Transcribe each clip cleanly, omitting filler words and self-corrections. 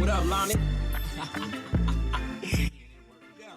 What up, Lonnie? Yeah.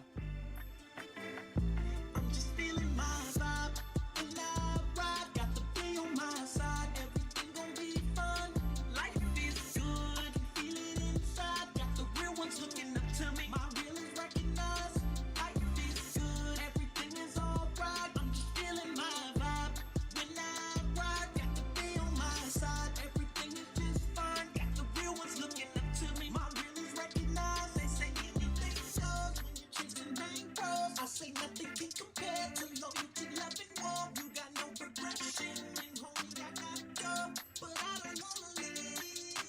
I'm just feeling my vibe, and I ride. Got the day on my side, everything gon' be fun. Life is good, feel it inside. Got the real ones looking up to me. My real is recognized. Life is good, everything is alright. I'm just feeling my vibe when I ride. Got the day on my side, everything is just fine. Got the real ones looking up to me. My real is recognized. They say anything goes when you're chasing bang bros. I say nothing can compare to loyalty, love, and war. You got no progression, and homie, I got go. But I don't wanna leave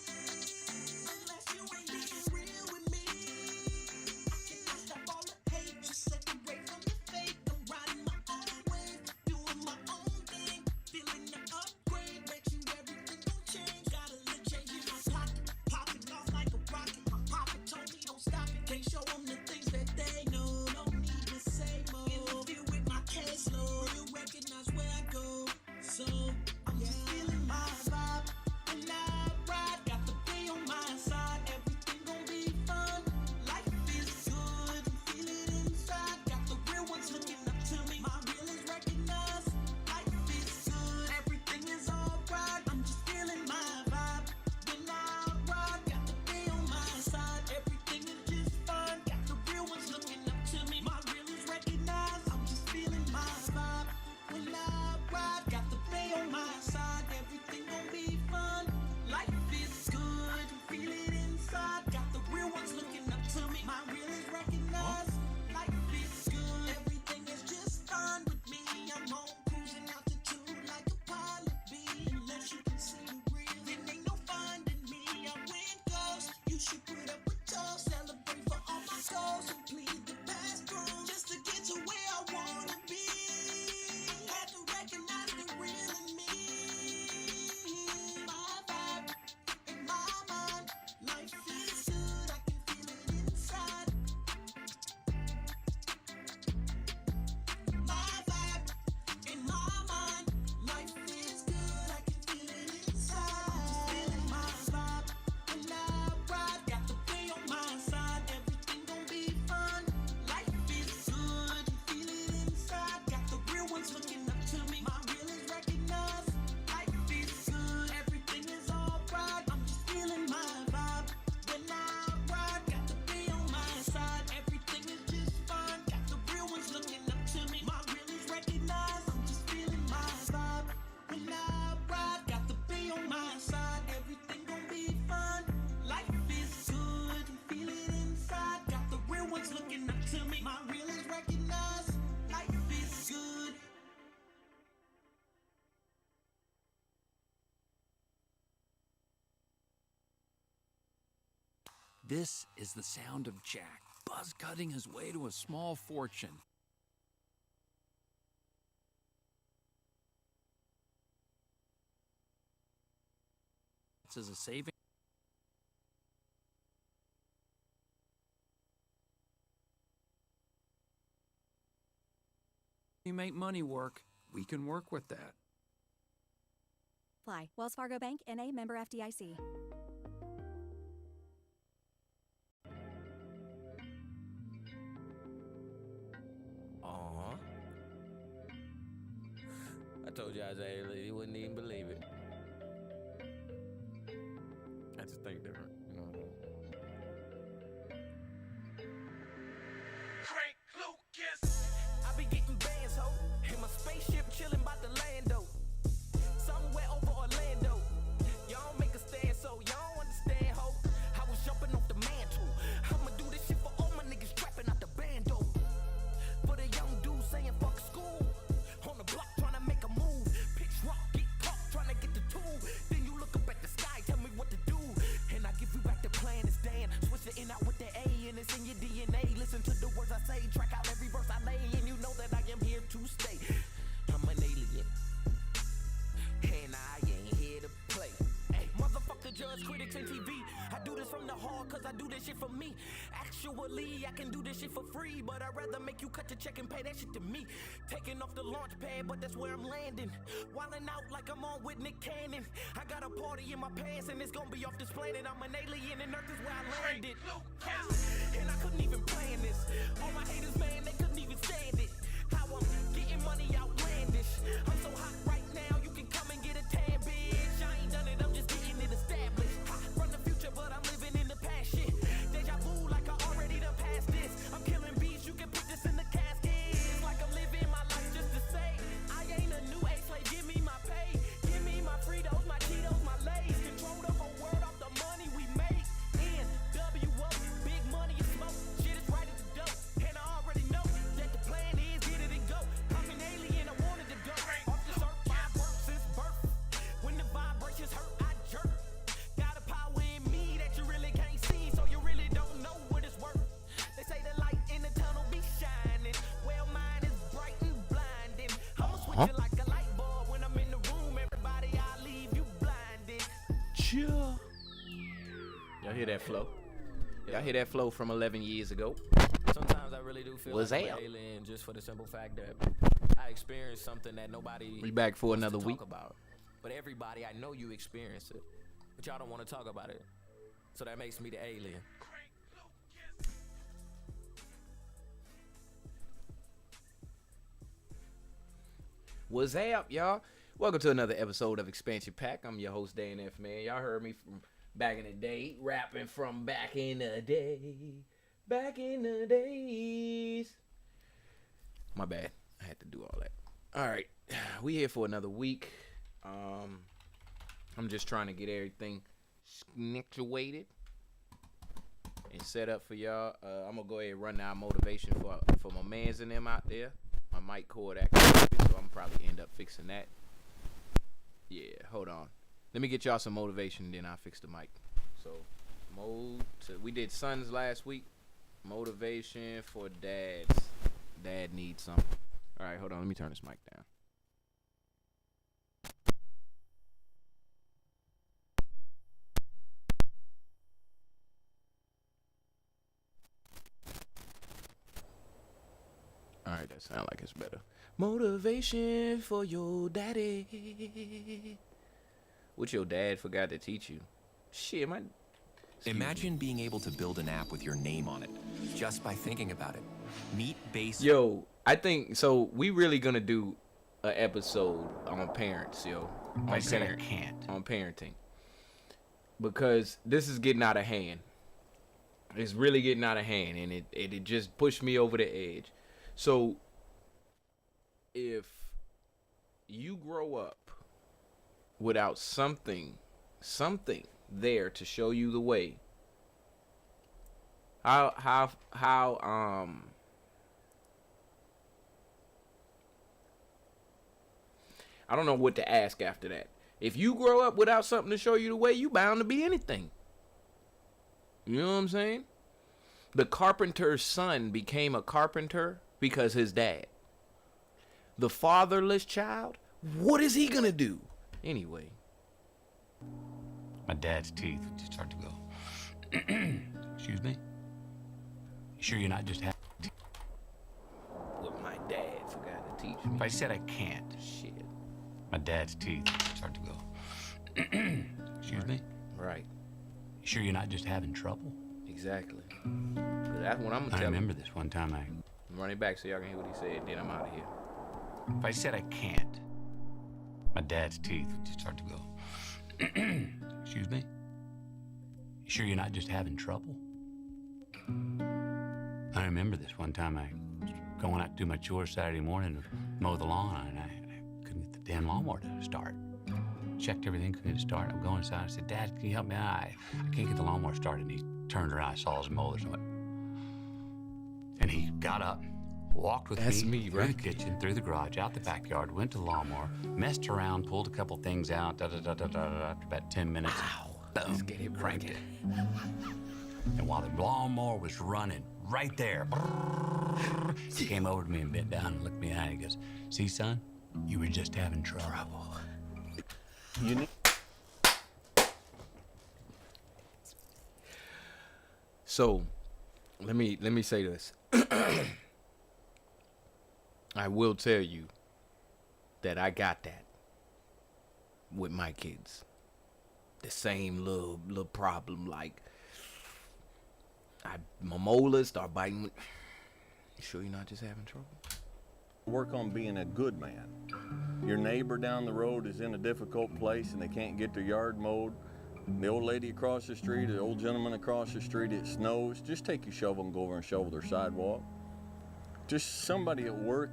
unless you ain't being real with me. I cannot stop all the hate, just separate from the fake. I'm riding my own wave, doing my own thing, feeling the upgrade. Bet you everything gon' change. Got a little change in my pocket, popping off like a rocket. My papa told me don't stop it, can't show them the things that they know. Don't need to say more. Interview with my caseload, you recognize where I go. So I'm just feeling my vibe, and I ride. Got the day on my side, everything gon' be fun. Life is good, feel it inside. Got the real ones looking up to me. My real is recognized. Life is good, everything is alright. I'm just feeling my vibe when I ride. Got the day on my side, everything is just fine. Got the real ones looking up to me. My real is recognized. I'm just feeling my vibe when I ride. Got the day on my side, everything gon' be fun. Life is good, feel it inside. Got the real ones looking up to me. My real is recognized. Life is good, everything is just fine with me. I'm home cruising altitude like a pilot bee. Unless you can see the real, then ain't no finding me. I win ghost. You should put up a toast, celebrate for all my goals, and plead the past through just to get to where I wanna be. Had to recognize the real in me. My vibe in my mind, life is good. I can feel it inside. My vibe in my mind, life is good. I can feel it inside. I'm just feeling my vibe when I ride. Got the day on my side, everything gon' be fun. Life is good, feel it inside. Got the real ones looking up to me. My real is recognized. Life is good, everything is alright. I'm just feeling my vibe when I ride. Got the day on my side, everything is just fine. Got the real ones looking up to me. My real is recognized. I'm just feeling my vibe when I ride. Got the day on my side, everything gon' be fun. Life is good, feel it inside. Got the real ones looking up to me. My real is recognized. Life is good. This is the sound of Jack, buzz cutting his way to a small fortune. It's as a saving. You make money work, we can work with that. Apply. Wells Fargo Bank, N.A., member FDIC. I told you Isaiah, he wouldn't even believe it. I just think different, you know. Crank Lucas. I be getting bands, ho. In my spaceship chillin' by the land, though. Somewhere over Orlando. Y'all make a stand, so y'all understand, ho. I was jumping off the mantle. I'ma do this shit for all my niggas trapping out the bando. For the young dude saying fuck school. On the block tryna make a move. Pitch rock, get caught tryna get the tool. Then you look up at the sky, tell me what to do. And I give you Usually I can do this shit for free, but I'd rather make you cut your check and pay that shit to me. Taking off the launch pad, but that's where I'm landing. Wildin' out like I'm on with Nick Cannon. I got a party in my pants and it's gonna be off this planet. I'm an alien and Earth is where I landed. And I couldn't even plan this. All my haters, man, they couldn't even stand it. How I'm getting money outlandish. I'm so hot right now, you can come and get a tan, bitch. I ain't done it, I'm just getting it established. From the future, but I'm living in the past shit. Deja vu, like I already done passed this. I'm killing beats, you can put this in the casket. It's like I'm living my life just to say I ain't a new age slave, give me my pay. Give me my Fritos, my Cheetos, my Lays. Control the whole world off the money we make. NWO, big money and smoke. Shit is right at the door. And I already know that the plan is get it and go. I'm an alien, I wanted to go. Off this earth, I've worked since birth. When the vibrations hurt, I jerk. Got a power in me that you really can't see, so you really don't know what it's worth. They say the light in the tunnel be shining. Well, mine is bright and blinding. I'ma switch it like a light bulb when I'm in the room. Everybody, I leave you blinded. Chill. Y'all hear that flow? Y'all hear that flow from 11 years ago? Sometimes I really do feel What's like I'm that? an alien just for the simple fact that I experienced something that nobody We back for wants to another week. talk about. But everybody, I know you experienced it, but y'all don't want to talk about it. So that makes me the alien. What's up, y'all? Welcome to another episode of Expansion Pack. I'm your host, Dan F. Man. Y'all heard me from back in the day, rapping from back in the day. Back in the days. My bad. I had to do all that. All right. We here for another week. I'm just trying to get everything situated and set up for y'all. I'm going to go ahead and run down motivation for my mans and them out there. My mic cord activated, so I'm probably end up fixing that. Yeah, hold on. Let me get y'all some motivation, then I'll fix the mic. So, we did sons last week. Motivation for dads. Dad needs something. All right, hold on. Let me turn this mic down. All right, that sounds like it's better. Motivation for your daddy. What your dad forgot to teach you? Shit, my... Imagine being able to build an app with your name on it, just by thinking about it. Meet base. Yo, I think, so we really gonna do an episode on parents, yo. I said I can't. On parenting. Because this is getting out of hand. It's really getting out of hand, and it just pushed me over the edge. So, if you grow up without something there to show you the way, how I don't know what to ask after that. If you grow up without something to show you the way, you bound to be anything. You know what I'm saying? The carpenter's son became a carpenter because his dad. The fatherless child, what is he gonna do? Anyway. My dad's teeth would just start to go. Excuse me? You sure you're not just having... What my dad forgot to teach me. If I said I can't, Shit. my dad's teeth would start to go. Excuse me? Right. You sure you're not just having trouble? Exactly. 'Cause that's what I'm gonna I tell remember this one time him. Run it back so y'all can hear what he said, then I'm out of here. If I said I can't, my dad's teeth would just start to go. Excuse me? You sure you're not just having trouble? I remember this one time I was going out to do my chores Saturday morning to mow the lawn, and I couldn't get the damn lawnmower to start. Checked everything, couldn't get it started. I'm going inside. I said, Dad, can you help me out? I can't get the lawnmower started. And he turned around, I saw his molders and went. And he got up, walked with That's me me, through right? the kitchen, through the garage, out the backyard, went to the lawnmower, messed around, pulled a couple things out, after about 10 minutes, boom, get it cranked right. it. And while the lawnmower was running right there, he came over to me and bent down and looked me in the eye and he goes, see, son, you were just having trouble. You need... So, let me say this. I will tell you that I got that with my kids. The same little problem, like my molars start biting. You sure you're not just having trouble? Work on being a good man. Your neighbor down the road is in a difficult place and they can't get their yard mowed. The old lady across the street, the old gentleman across the street, it snows. Just take your shovel and go over and shovel their sidewalk. Just somebody at work,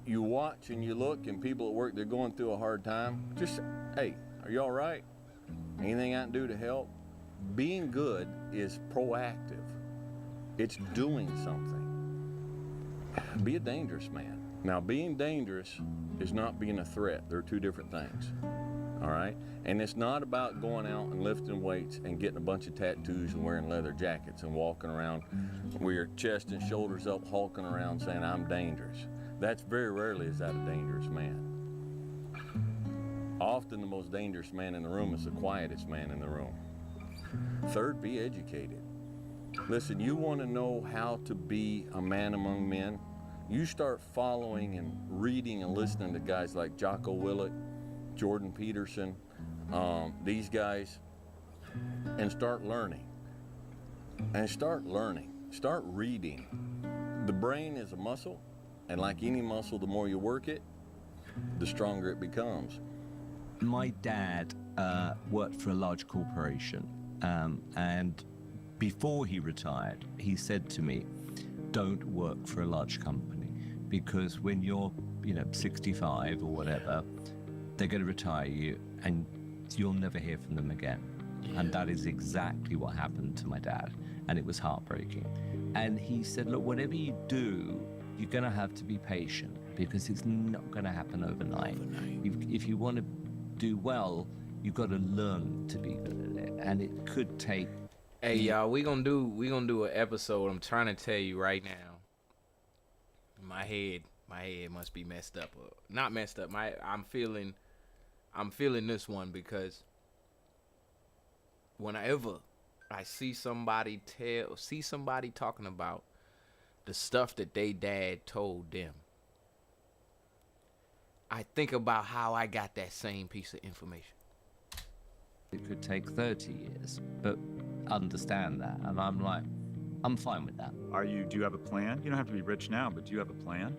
you watch and you look, and people at work, they're going through a hard time. Just, hey, are you all right? Anything I can do to help? Being good is proactive. It's doing something. Be a dangerous man. Now, being dangerous is not being a threat. They're two different things, all right? And it's not about going out and lifting weights and getting a bunch of tattoos and wearing leather jackets and walking around with your chest and shoulders up, hulking around saying, I'm dangerous. That's very rarely is that a dangerous man. Often the most dangerous man in the room is the quietest man in the room. Third, be educated. Listen, you want to know how to be a man among men? You start following and reading and listening to guys like Jocko Willink, Jordan Peterson, these guys, and start learning. Start reading. The brain is a muscle, and like any muscle, the more you work it, the stronger it becomes. My dad worked for a large corporation, and before he retired, he said to me, don't work for a large company, because when you're 65 or whatever, they're going to retire you and you'll never hear from them again. Yeah. And that is exactly what happened to my dad, and it was heartbreaking. And he said, look, whatever you do, you're going to have to be patient, because it's not going to happen overnight. If you want to do well, you've got to learn to be good at it, and it could take. Hey y'all, we gonna do an episode. I'm trying to tell you right now. My head must be messed up, or not messed up. I'm feeling this one, because whenever I see somebody talking about the stuff that they dad told them, I think about how I got that same piece of information. It could take 30 years, but understand that, and I'm like, I'm fine with that. Do you have a plan? You don't have to be rich now, but do you have a plan,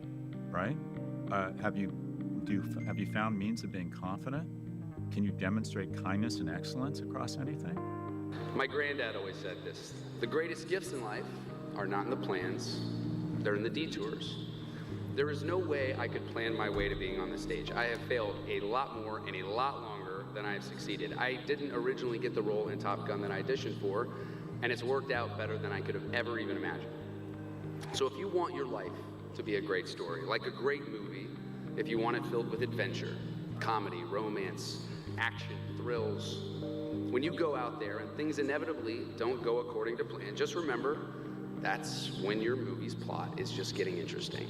right? Have you found means of being confident? Can you demonstrate kindness and excellence across anything? My granddad always said this: the greatest gifts in life are not in the plans, they're in the detours. There is no way I could plan my way to being on the stage. I have failed a lot more and a lot longer than I have succeeded. I didn't originally get the role in Top Gun that I auditioned for, and it's worked out better than I could have ever even imagined. So if you want your life to be a great story, like a great movie, if you want it filled with adventure, comedy, romance, action, thrills, when you go out there and things inevitably don't go according to plan, just remember, that's when your movie's plot is just getting interesting.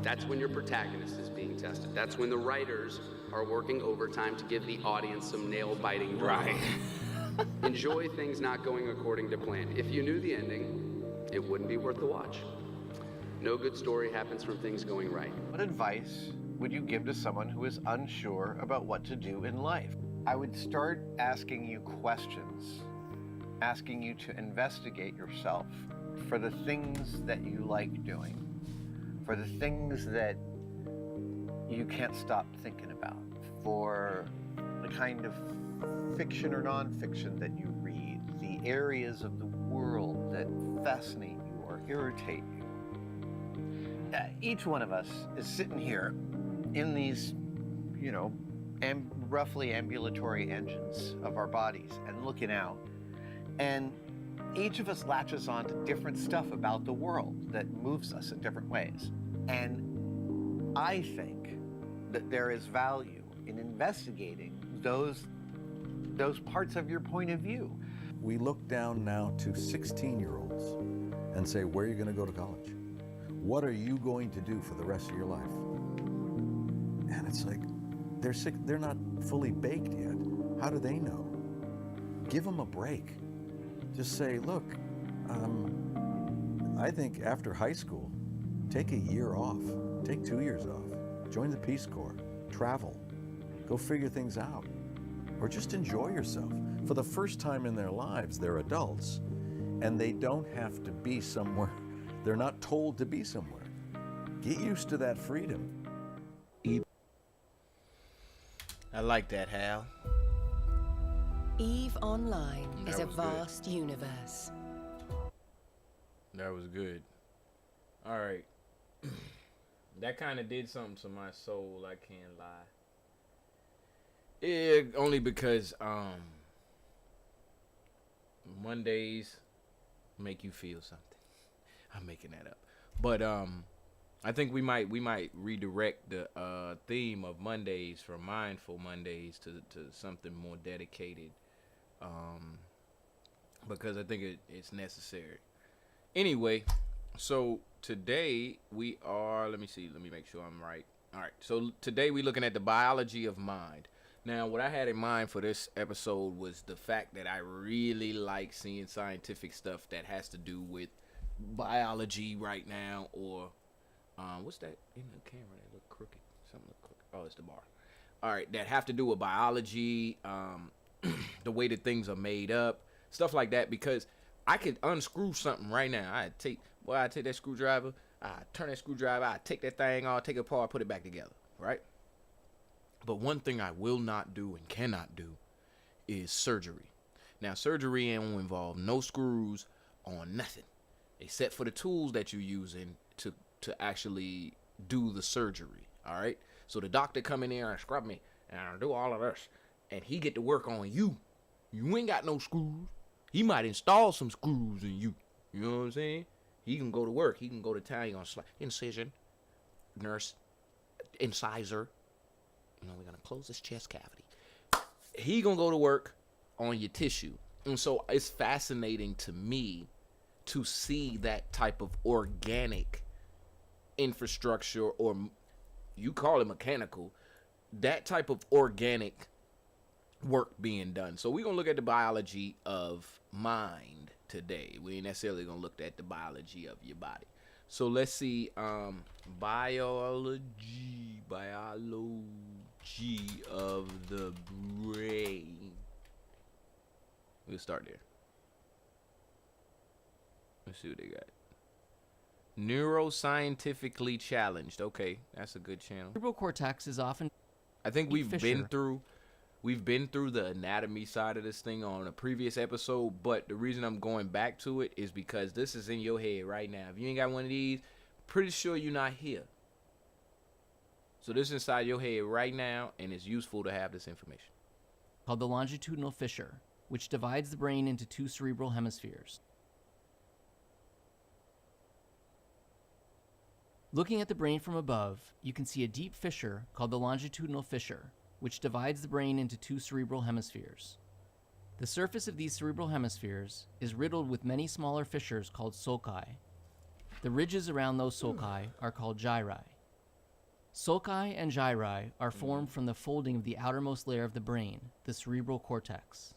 That's when your protagonist is being tested. That's when the writers are working overtime to give the audience some nail-biting drama. Right. Enjoy things not going according to plan. If you knew the ending, it wouldn't be worth the watch. No good story happens from things going right. What advice would you give to someone who is unsure about what to do in life? I would start asking you questions, asking you to investigate yourself for the things that you like doing, for the things that you can't stop thinking about, for the kind of fiction or nonfiction that you read, the areas of the world that fascinate you or irritate you. Each one of us is sitting here in these, roughly ambulatory engines of our bodies and looking out, and each of us latches on to different stuff about the world that moves us in different ways. And I think that there is value in investigating those parts of your point of view. We look down now to 16-year-olds and say, where are you going to go to college? What are you going to do for the rest of your life? And it's like, they're not fully baked yet. How do they know? Give them a break. Just say, look, I think after high school, take a year off, take 2 years off, join the Peace Corps, travel, go figure things out, or just enjoy yourself. For the first time in their lives, they're adults, and they don't have to be somewhere. They're not told to be somewhere. Get used to that freedom. I like that, Hal. EVE Online is That a was good. vast universe. That was good. All right. That kind of did something to my soul, I can't lie. Yeah, only because Mondays make you feel something. I'm making that up. But I think we might redirect the theme of Mondays from Mindful Mondays to something more dedicated, because I think it's necessary. Anyway, so today we are, let me make sure I'm right. All right, so today we're looking at the biology of mind. Now, what I had in mind for this episode was the fact that I really like seeing scientific stuff that has to do with biology right now, or what's that in the camera that look crooked? Something look crooked. Oh, it's the bar. All right, that have to do with biology, the way that things are made up, stuff like that, because I could unscrew something right now. I take that screwdriver, I turn that screwdriver, I take that thing off, take it apart, put it back together, right? But one thing I will not do and cannot do is surgery. Now, surgery won't involve no screws on nothing, except for the tools that you're using to actually do the surgery, all right? So the doctor come in there and scrub me and do all of this, and he get to work on you. You ain't got no screws. He might install some screws in you. You know what I'm saying? He can go to work. He can go to town. He gonna incision, nurse, incisor. You know, we're gonna close this chest cavity. He gonna go to work on your tissue. And so it's fascinating to me to see that type of organic infrastructure, or you call it mechanical, that type of organic work being done. So we're gonna look at the biology of mind today. We ain't necessarily gonna look at the biology of your body. So let's see, biology of the brain. We'll start there. Let's see what they got. Neuroscientifically challenged. Okay, that's a good channel. Cerebral cortex is often. I think we've been through the anatomy side of this thing on a previous episode, but the reason I'm going back to it is because this is in your head right now. If you ain't got one of these, pretty sure you're not here. So this is inside your head right now, and it's useful to have this information. Called the longitudinal fissure, which divides the brain into two cerebral hemispheres. Looking at the brain from above, you can see a deep fissure called the longitudinal fissure, which divides the brain into two cerebral hemispheres. The surface of these cerebral hemispheres is riddled with many smaller fissures called sulci. The ridges around those sulci are called gyri. Sulci and gyri are formed from the folding of the outermost layer of the brain, the cerebral cortex.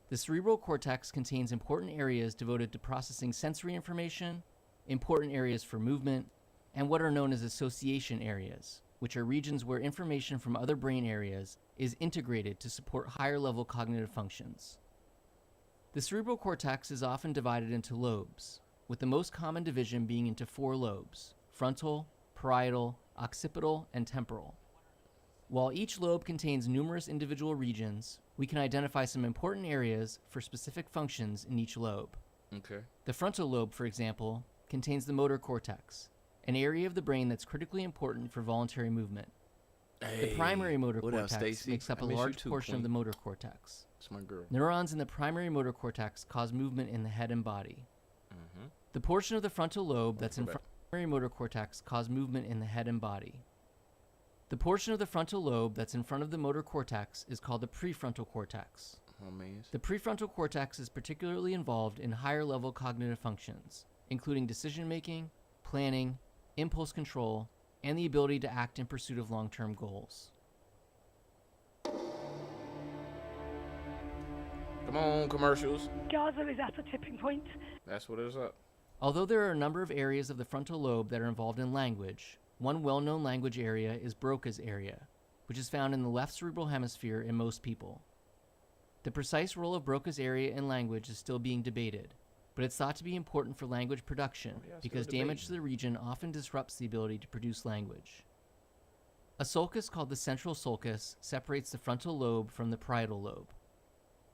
The cerebral cortex contains important areas devoted to processing sensory information, important areas for movement, and what are known as association areas, which are regions where information from other brain areas is integrated to support higher-level cognitive functions. The cerebral cortex is often divided into lobes, with the most common division being into 4 lobes: frontal, parietal, occipital, and temporal. While each lobe contains numerous individual regions, we can identify some important areas for specific functions in each lobe. Okay. The frontal lobe, for example, contains the motor cortex, an area of the brain that's critically important for voluntary movement. The primary motor cortex makes up a large portion of the motor cortex. It's my girl. Neurons in the primary motor cortex cause movement in the head and body. The portion of the frontal lobe that's in primary motor cortex cause movement in the head and body. The portion of the frontal lobe that's in front of the motor cortex is called the prefrontal cortex. The prefrontal cortex is particularly involved in higher-level cognitive functions, including decision-making, planning, impulse control, and the ability to act in pursuit of long-term goals. Come on, commercials. Gaza is at a tipping point. That's what it's up. Although there are a number of areas of the frontal lobe that are involved in language, one well-known language area is Broca's area, which is found in the left cerebral hemisphere in most people. The precise role of Broca's area in language is still being debated, but it's thought to be important for language production because damage to the region often disrupts the ability to produce language. A sulcus called the central sulcus separates the frontal lobe from the parietal lobe.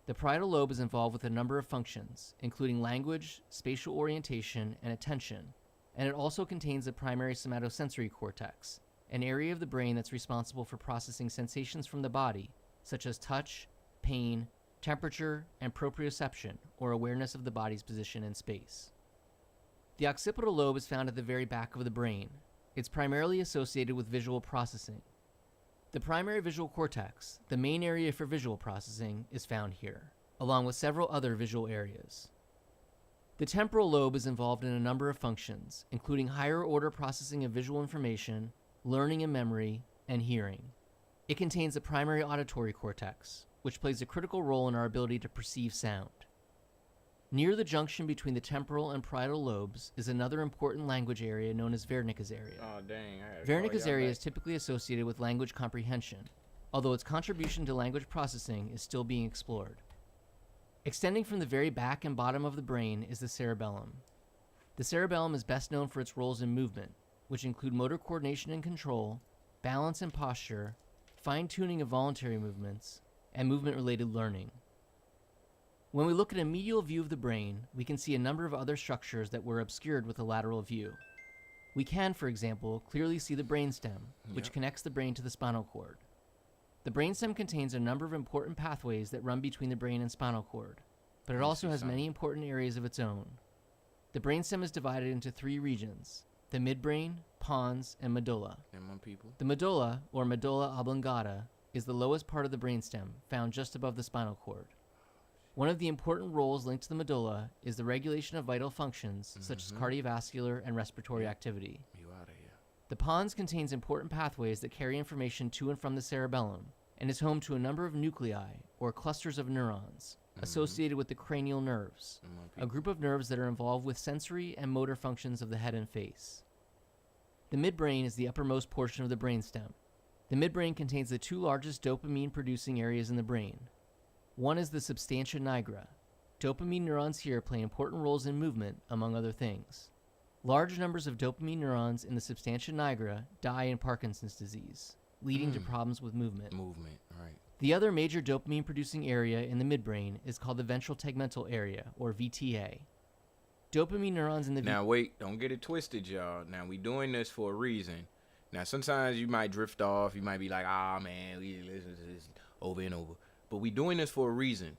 The parietal lobe is involved with a number of functions, including language, spatial orientation, and attention, and it also contains the primary somatosensory cortex, an area of the brain that's responsible for processing sensations from the body, such as touch, pain, temperature, and proprioception, or awareness of the body's position in space. The occipital lobe is found at the very back of the brain. It's primarily associated with visual processing. The primary visual cortex, the main area for visual processing, is found here, along with several other visual areas. The temporal lobe is involved in a number of functions, including higher order processing of visual information, learning and memory, and hearing. It contains the primary auditory cortex, which plays a critical role in our ability to perceive sound. Near the junction between the temporal and parietal lobes is another important language area known as Wernicke's area. Oh, dang. Wernicke's area is typically associated with language comprehension, although its contribution to language processing is still being explored. Extending from the very back and bottom of the brain is the cerebellum. The cerebellum is best known for its roles in movement, which include motor coordination and control, balance and posture, fine-tuning of voluntary movements, and movement-related learning. When we look at a medial view of the brain, we can see a number of other structures that were obscured with a lateral view. We can, for example, clearly see the brainstem, which connects the brain to the spinal cord. The brainstem contains a number of important pathways that run between the brain and spinal cord, but it also has many important areas of its own. The brainstem is divided into three regions: the midbrain, pons, and medulla. The medulla, or medulla oblongata, is the lowest part of the brainstem, found just above the spinal cord. One of the important roles linked to the medulla is the regulation of vital functions, such as cardiovascular and respiratory activity. The pons contains important pathways that carry information to and from the cerebellum, and is home to a number of nuclei, or clusters of neurons, associated with the cranial nerves, a group of nerves that are involved with sensory and motor functions of the head and face. The midbrain is the uppermost portion of the brainstem. The midbrain contains the two largest dopamine-producing areas in the brain. One is the substantia nigra. Dopamine neurons here play important roles in movement, among other things. Large numbers of dopamine neurons in the substantia nigra die in Parkinson's disease, leading to problems with movement. The other major dopamine-producing area in the midbrain is called the ventral tegmental area, or VTA. Dopamine neurons in the Now wait, don't get it twisted, y'all. Now we doing this for a reason. Now sometimes you might drift off. You might be like, man, we listen to this over and over. But we doing this for a reason.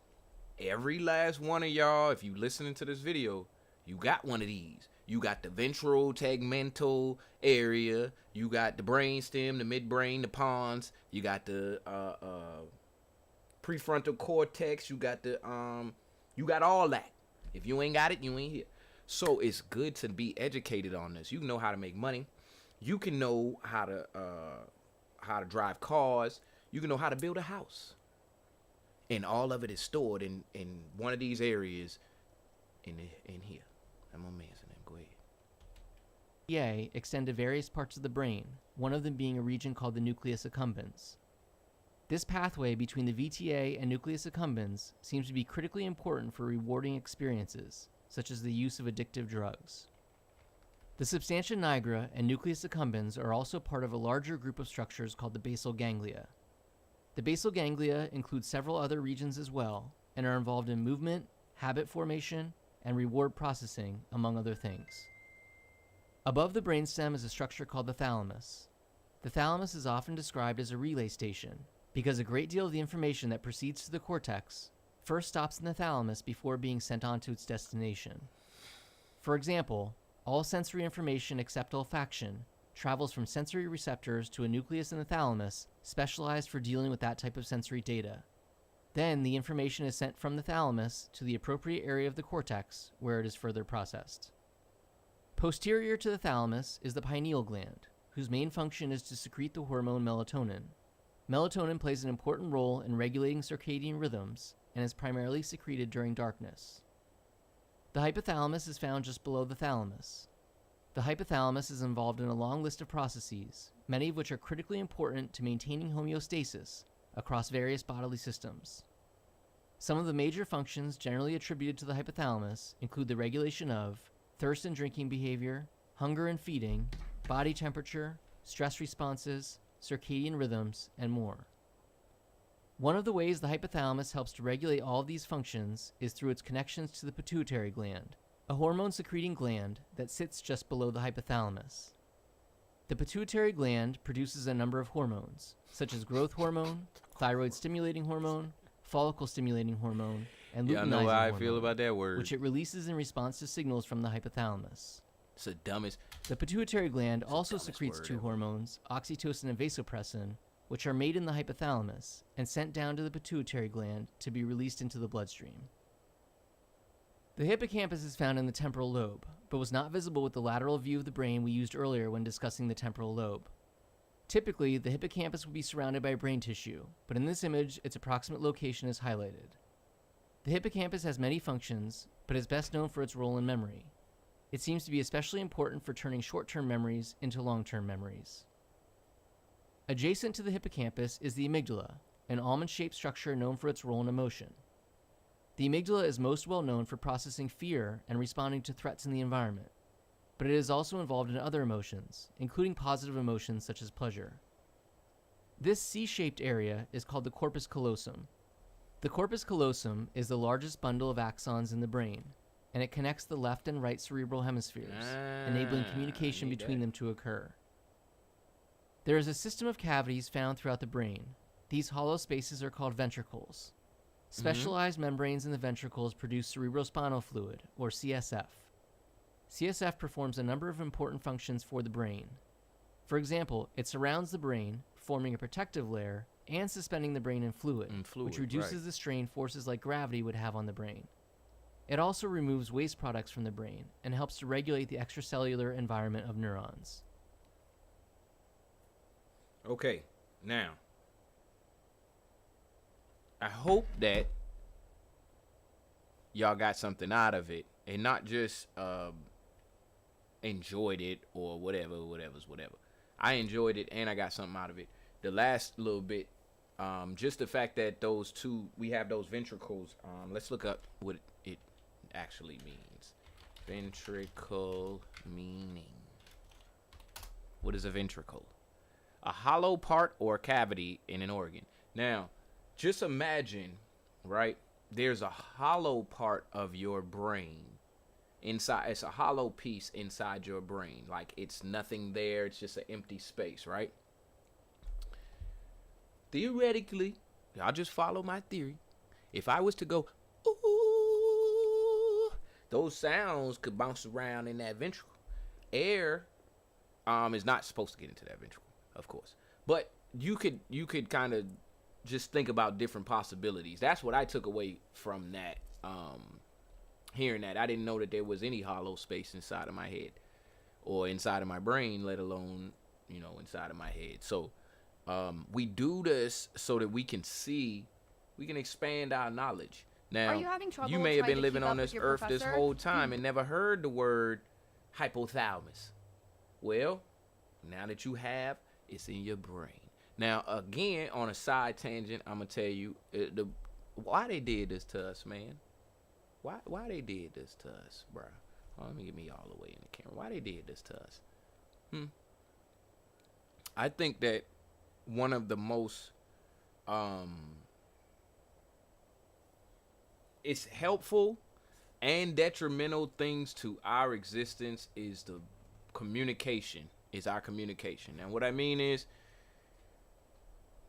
Every last one of y'all, if you listening to this video, you got one of these. You got the ventral tegmental area. You got the brainstem, the midbrain, the pons. You got the prefrontal cortex. You got the you got all that. If you ain't got it, you ain't here. So it's good to be educated on this. You know how to make money. You can know how to drive cars. You can know how to build a house. And all of it is stored in one of these areas in here. I'm on man's name. Go ahead. VTA extend to various parts of the brain, one of them being a region called the nucleus accumbens. This pathway between the VTA and nucleus accumbens seems to be critically important for rewarding experiences, such as the use of addictive drugs. The substantia nigra and nucleus accumbens are also part of a larger group of structures called the basal ganglia. The basal ganglia include several other regions as well, and are involved in movement, habit formation, and reward processing, among other things. Above the brainstem is a structure called the thalamus. The thalamus is often described as a relay station, because a great deal of the information that proceeds to the cortex first stops in the thalamus before being sent on to its destination. For example, all sensory information except olfaction travels from sensory receptors to a nucleus in the thalamus specialized for dealing with that type of sensory data. Then the information is sent from the thalamus to the appropriate area of the cortex where it is further processed. Posterior to the thalamus is the pineal gland, whose main function is to secrete the hormone melatonin. Melatonin plays an important role in regulating circadian rhythms and is primarily secreted during darkness. The hypothalamus is found just below the thalamus. The hypothalamus is involved in a long list of processes, many of which are critically important to maintaining homeostasis across various bodily systems. Some of the major functions generally attributed to the hypothalamus include the regulation of thirst and drinking behavior, hunger and feeding, body temperature, stress responses, circadian rhythms, and more. One of the ways the hypothalamus helps to regulate all of these functions is through its connections to the pituitary gland, a hormone-secreting gland that sits just below the hypothalamus. The pituitary gland produces a number of hormones, such as growth hormone, thyroid-stimulating hormone, follicle-stimulating hormone, and luteinizing Y'all know how I hormone, feel about that word. which it releases in response to signals from the hypothalamus. It's the dumbest. The pituitary gland also dumbest secretes word two ever. hormones, oxytocin and vasopressin, which are made in the hypothalamus and sent down to the pituitary gland to be released into the bloodstream. The hippocampus is found in the temporal lobe, but was not visible with the lateral view of the brain we used earlier when discussing the temporal lobe. Typically, the hippocampus would be surrounded by brain tissue, but in this image, its approximate location is highlighted. The hippocampus has many functions, but is best known for its role in memory. It seems to be especially important for turning short-term memories into long-term memories. Adjacent to the hippocampus is the amygdala, an almond-shaped structure known for its role in emotion. The amygdala is most well known for processing fear and responding to threats in the environment, but it is also involved in other emotions, including positive emotions such as pleasure. This C-shaped area is called the corpus callosum. The corpus callosum is the largest bundle of axons in the brain, and it connects the left and right cerebral hemispheres, enabling communication between them to occur. There is a system of cavities found throughout the brain. These hollow spaces are called ventricles. Specialized membranes in the ventricles produce cerebrospinal fluid, or CSF. CSF performs a number of important functions for the brain. For example, it surrounds the brain, forming a protective layer and suspending the brain in fluid, which reduces the strain forces like gravity would have on the brain. It also removes waste products from the brain and helps to regulate the extracellular environment of neurons. Okay, now, I hope that y'all got something out of it and not just enjoyed it or whatever. I enjoyed it and I got something out of it. The last little bit, just the fact that we have those ventricles. Let's look up what it actually means. Ventricle meaning. What is a ventricle? A hollow part or cavity in an organ. Now, just imagine, right? There's a hollow part of your brain inside. It's a hollow piece inside your brain. Like it's nothing there. It's just an empty space, right? Theoretically, I'll just follow my theory. If I was to go, ooh, those sounds could bounce around in that ventricle. Air is not supposed to get into that ventricle, of course. But you could kind of just think about different possibilities. That's what I took away from that. Hearing that, I didn't know that there was any hollow space inside of my head or inside of my brain, let alone, inside of my head. So we do this so that we can expand our knowledge. Now, Are you having trouble you may have trying been to living keep on up this with your earth this professor? whole time and never heard the word hypothalamus. Well, now that you have, it's in your brain. Now, again, on a side tangent, I'm going to tell you why they did this to us, man. Why they did this to us, bro? Oh, let me get me all the way in the camera. Why they did this to us? I think that one of the most it's helpful and detrimental things to our existence is the communication. Is our communication. And what I mean is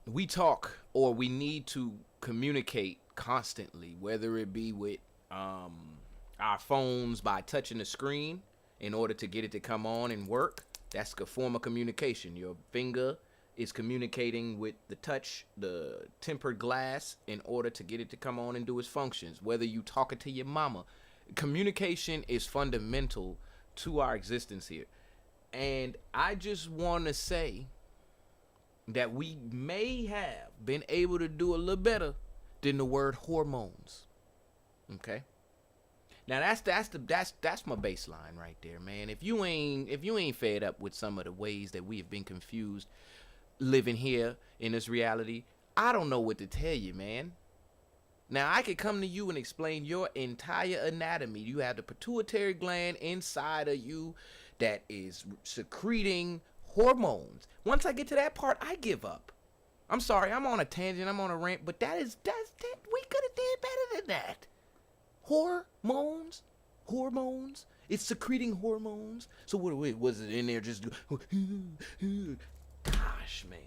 we talk or we need to communicate constantly, whether it be with our phones by touching the screen in order to get it to come on and work. That's a form of communication. Your finger is communicating with the touch, the tempered glass, in order to get it to come on and do its functions. Whether you talking to your mama, communication is fundamental to our existence here. And I just want to say that we may have been able to do a little better than the word hormones. Okay? Now that's my baseline right there, man. If you ain't fed up with some of the ways that we have been confused living here in this reality, I don't know what to tell you, man. Now I could come to you and explain your entire anatomy. You have the pituitary gland inside of you that is secreting hormones. Once I get to that part, I give up. I'm sorry, I'm on a tangent, I'm on a rant, but that we could have did better than that. Hormones. It's secreting hormones. So what was it in there? Just gosh, man.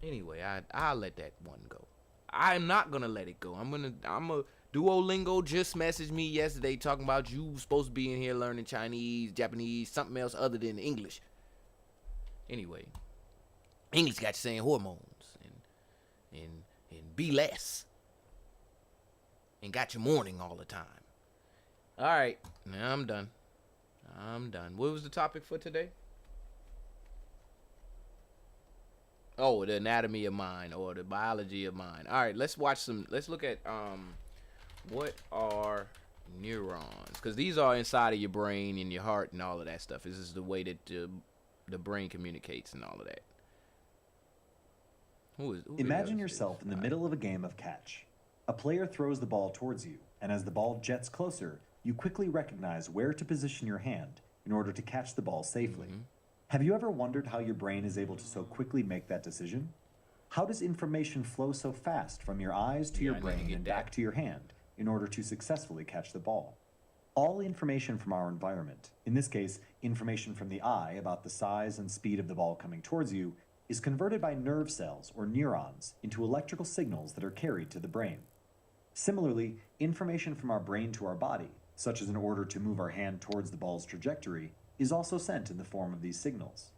Anyway, I'll let that one go. I'm not gonna let it go. I'm a Duolingo just messaged me yesterday talking about you supposed to be in here learning Chinese, Japanese, something else other than English. Anyway, English got you saying hormones and be less. And got you mourning all the time. All right, now I'm done. What was the topic for today? Oh, the anatomy of mind or the biology of mind. All right, let's look at what are neurons? Because these are inside of your brain and your heart and all of that stuff. This is the way that the brain communicates and all of that. Imagine yourself in the middle of a game of catch. A player throws the ball towards you, and as the ball jets closer, you quickly recognize where to position your hand in order to catch the ball safely. Have you ever wondered how your brain is able to so quickly make that decision? How does information flow so fast from your eyes to your brain and back to your hand in order to successfully catch the ball? All information from our environment, in this case, information from the eye about the size and speed of the ball coming towards you, is converted by nerve cells or neurons into electrical signals that are carried to the brain. Similarly, information from our brain to our body, such as an order to move our hand towards the ball's trajectory, is also sent in the form of these signals.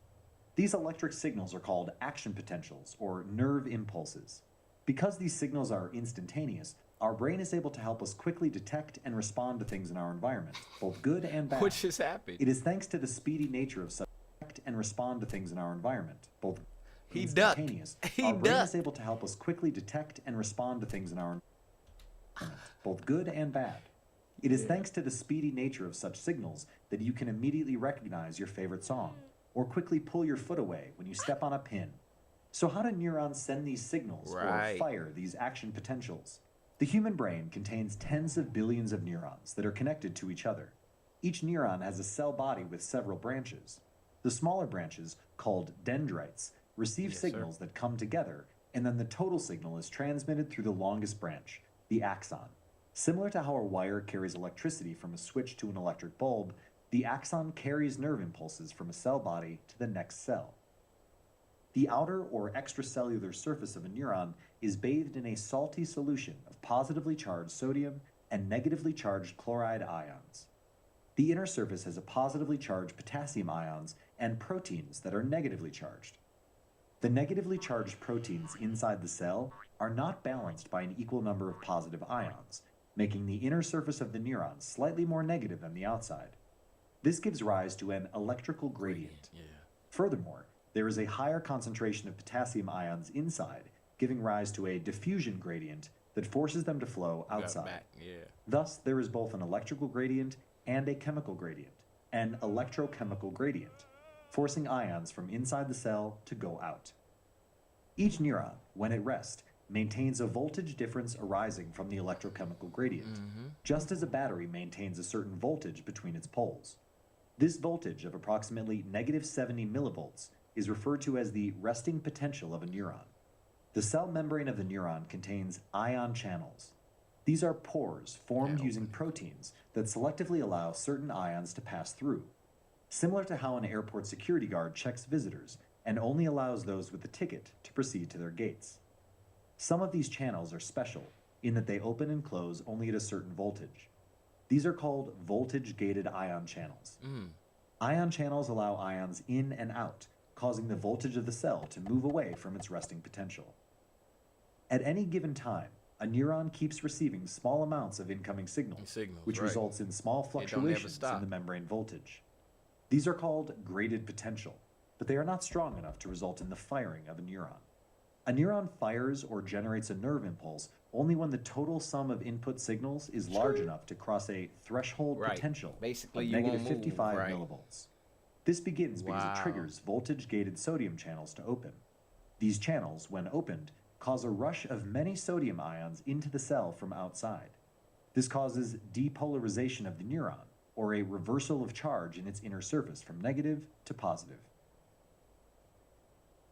These electric signals are called action potentials or nerve impulses. Because these signals are instantaneous, our brain is able to help us quickly detect and respond to things in our environment, both good and bad. What just happened? It is thanks to the speedy nature of such detect and respond to things in our environment, both He instantaneous. ducked. He Our brain ducked. is able to help us quickly detect and respond to things in our environment, both good and bad. It is thanks to the speedy nature of such signals that you can immediately recognize your favorite song, or quickly pull your foot away when you step on a pin. So how do neurons send these signals or fire these action potentials? The human brain contains tens of billions of neurons that are connected to each other. Each neuron has a cell body with several branches. The smaller branches, called dendrites, receive signals that come together, and then the total signal is transmitted through the longest branch, the axon. Similar to how a wire carries electricity from a switch to an electric bulb, the axon carries nerve impulses from a cell body to the next cell. The outer or extracellular surface of a neuron is bathed in a salty solution of positively charged sodium and negatively charged chloride ions. The inner surface has a positively charged potassium ions and proteins that are negatively charged. The negatively charged proteins inside the cell are not balanced by an equal number of positive ions, making the inner surface of the neuron slightly more negative than the outside. This gives rise to an electrical gradient. Furthermore, there is a higher concentration of potassium ions inside, giving rise to a diffusion gradient that forces them to flow outside. Thus, there is both an electrical gradient and a chemical gradient, an electrochemical gradient, forcing ions from inside the cell to go out. Each neuron, when at rest, maintains a voltage difference arising from the electrochemical gradient, just as a battery maintains a certain voltage between its poles. This voltage of approximately -70 millivolts is referred to as the resting potential of a neuron. The cell membrane of the neuron contains ion channels. These are pores formed using proteins that selectively allow certain ions to pass through, similar to how an airport security guard checks visitors and only allows those with a ticket to proceed to their gates. Some of these channels are special in that they open and close only at a certain voltage. These are called voltage-gated ion channels. Ion channels allow ions in and out, causing the voltage of the cell to move away from its resting potential. At any given time, a neuron keeps receiving small amounts of incoming signals, which results in small fluctuations in the membrane voltage. These are called graded potential, but they are not strong enough to result in the firing of a neuron. A neuron fires or generates a nerve impulse only when the total sum of input signals is large enough to cross a threshold Right. potential Basically, of you negative won't move, 55 right. millivolts. This begins because Wow. it triggers voltage-gated sodium channels to open. These channels, when opened, cause a rush of many sodium ions into the cell from outside. This causes depolarization of the neuron, or a reversal of charge in its inner surface from negative to positive.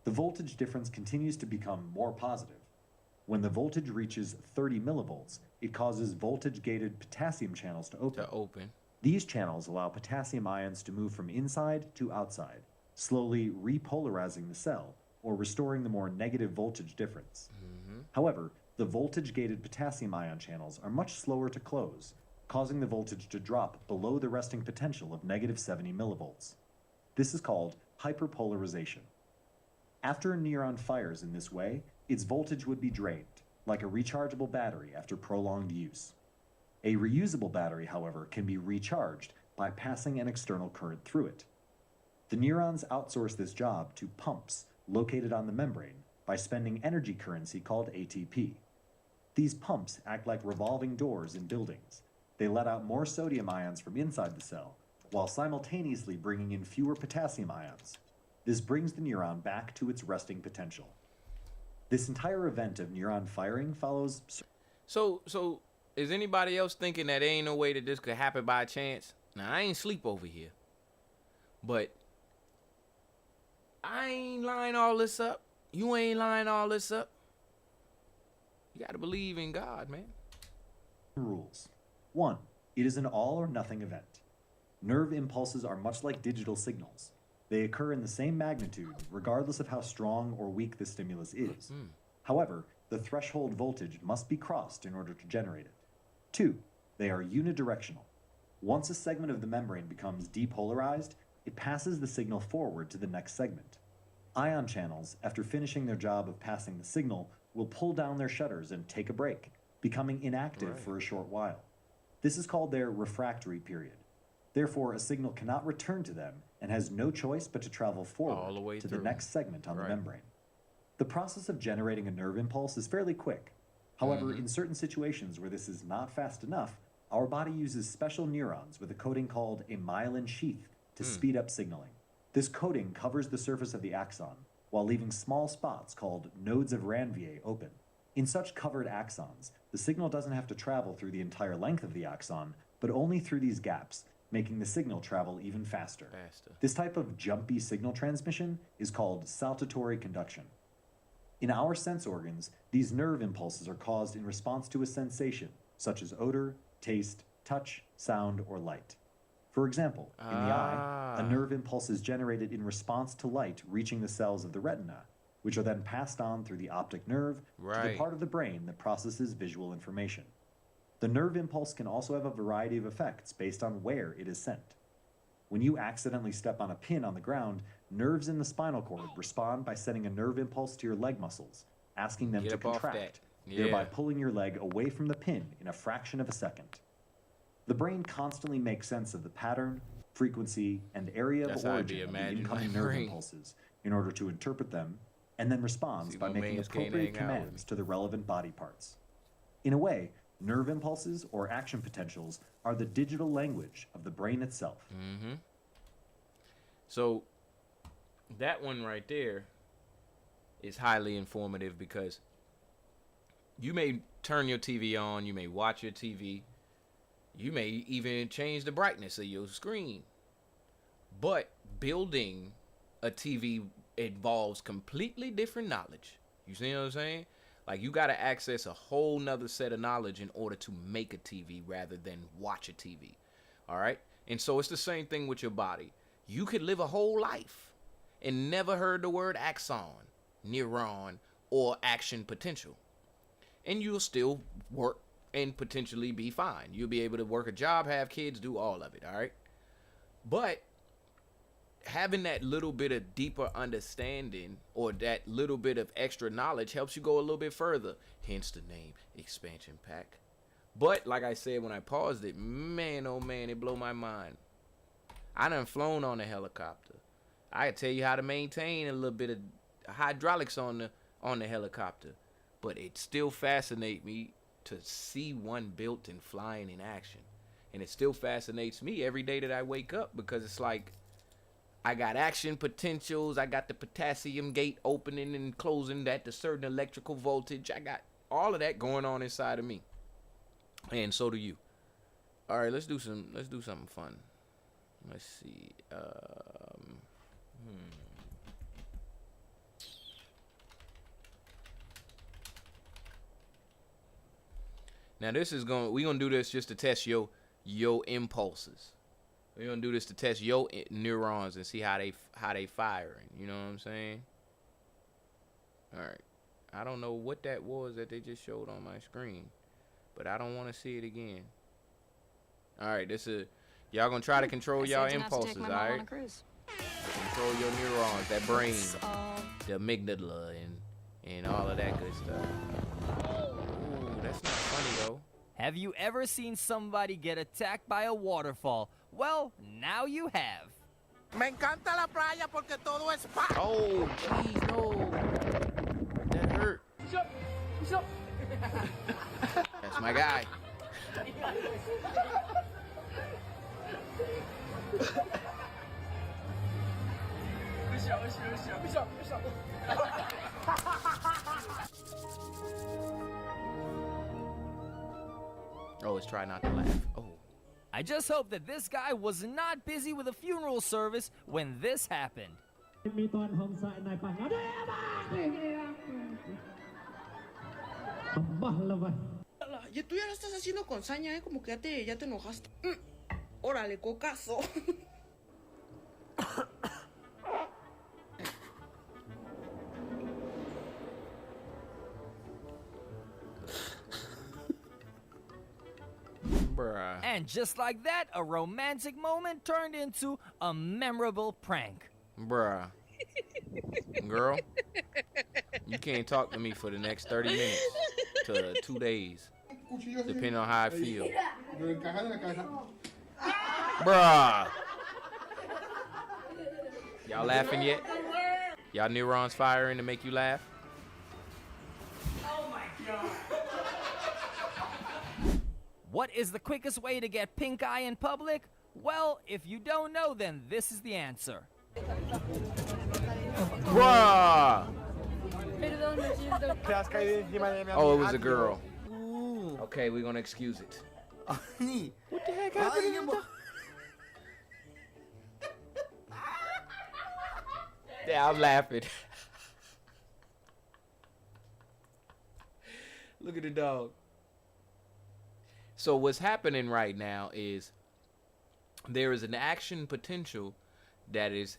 The voltage difference continues to become more positive. When the voltage reaches 30 millivolts, it causes voltage-gated potassium channels to open. These channels allow potassium ions to move from inside to outside, slowly repolarizing the cell or restoring the more negative voltage difference. However, the voltage-gated potassium ion channels are much slower to close, causing the voltage to drop below the resting potential of negative 70 millivolts. This is called hyperpolarization. After a neuron fires in this way, its voltage would be drained, like a rechargeable battery after prolonged use. A reusable battery, however, can be recharged by passing an external current through it. The neurons outsource this job to pumps located on the membrane by spending energy currency called ATP. These pumps act like revolving doors in buildings. They let out more sodium ions from inside the cell, while simultaneously bringing in fewer potassium ions. This brings the neuron back to its resting potential. This entire event of neuron firing follows. So is anybody else thinking that there ain't no way that this could happen by chance? Now, I ain't sleep over here, but I ain't lying all this up. You ain't lying all this up. You gotta believe in God, man. Rules. 1. It is an all or nothing event. Nerve impulses are much like digital signals. They occur in the same magnitude, regardless of how strong or weak the stimulus is. However, the threshold voltage must be crossed in order to generate it. 2. They are unidirectional. Once a segment of the membrane becomes depolarized, it passes the signal forward to the next segment. Ion channels, after finishing their job of passing the signal, will pull down their shutters and take a break, becoming inactive for a short while. This is called their refractory period. Therefore, a signal cannot return to them and has no choice but to travel forward to the next segment on the membrane. The process of generating a nerve impulse is fairly quick. However, in certain situations where this is not fast enough, our body uses special neurons with a coating called a myelin sheath to speed up signaling. This coating covers the surface of the axon, while leaving small spots called nodes of Ranvier open. In such covered axons, the signal doesn't have to travel through the entire length of the axon, but only through these gaps, making the signal travel even faster. This type of jumpy signal transmission is called saltatory conduction. In our sense organs, these nerve impulses are caused in response to a sensation, such as odor, taste, touch, sound, or light. For example, in the eye, a nerve impulse is generated in response to light reaching the cells of the retina, which are then passed on through the optic nerve to the part of the brain that processes visual information. The nerve impulse can also have a variety of effects based on where it is sent. When you accidentally step on a pin on the ground, nerves in the spinal cord respond by sending a nerve impulse to your leg muscles, asking them to contract, thereby pulling your leg away from the pin in a fraction of a second. The brain constantly makes sense of the pattern, frequency, and area of origin of the incoming nerve impulses in order to interpret them, and then responds by making appropriate commands to the relevant body parts. In a way, nerve impulses or action potentials are the digital language of the brain itself. So that one right there is highly informative because you may turn your TV on, you may watch your TV, you may even change the brightness of your screen. But building a TV involves completely different knowledge. You see what I'm saying? Like, you got to access a whole nother set of knowledge in order to make a TV rather than watch a TV. All right? And so it's the same thing with your body. You could live a whole life and never heard the word axon, neuron, or action potential. And you'll still work and potentially be fine. You'll be able to work a job, have kids, do all of it, all right? But having that little bit of deeper understanding or that little bit of extra knowledge helps you go a little bit further. Hence the name, Expansion Pack. But like I said when I paused it, man, oh man, it blew my mind. I done flown on a helicopter. I can tell you how to maintain a little bit of hydraulics on on the helicopter, but it still fascinates me to see one built and flying in action. And it still fascinates me every day that I wake up, because it's like I got action potentials. I got the potassium gate opening and closing at the certain electrical voltage. I got all of that going on inside of me. And so do you. All right, let's do something fun. Let's see. Now we're gonna do this just to test your impulses. We're gonna do this to test your neurons and see how they firing. You know what I'm saying? All right. I don't know what that was that they just showed on my screen, but I don't want to see it again. All right, y'all gonna try to control y'all impulses. All right. Control your neurons, that brain, the amygdala, and all of that good stuff. Ooh, that's not funny though. Have you ever seen somebody get attacked by a waterfall? Well, now you have. Me encanta la playa porque todo es paz. Oh, jeez, no. That hurt. That's my guy. Oh, let's try not to laugh. Oh. I just hope that this guy was not busy with a funeral service when this happened. Ya tú ya lo estás haciendo con saña, como que ya te enojaste. Órale, cocazo. Bruh. And just like that, a romantic moment turned into a memorable prank. Bruh. Girl, you can't talk to me for the next 30 minutes to 2 days, depending on how I feel. Bruh. Y'all laughing yet? Y'all neurons firing to make you laugh? Oh my God. What is the quickest way to get pink eye in public? Well, if you don't know, then this is the answer. Bruh! Oh, it was a girl. Okay, we're gonna excuse it. What the heck happened? Yeah, I'm laughing. Look at the dog. So what's happening right now is there is an action potential that is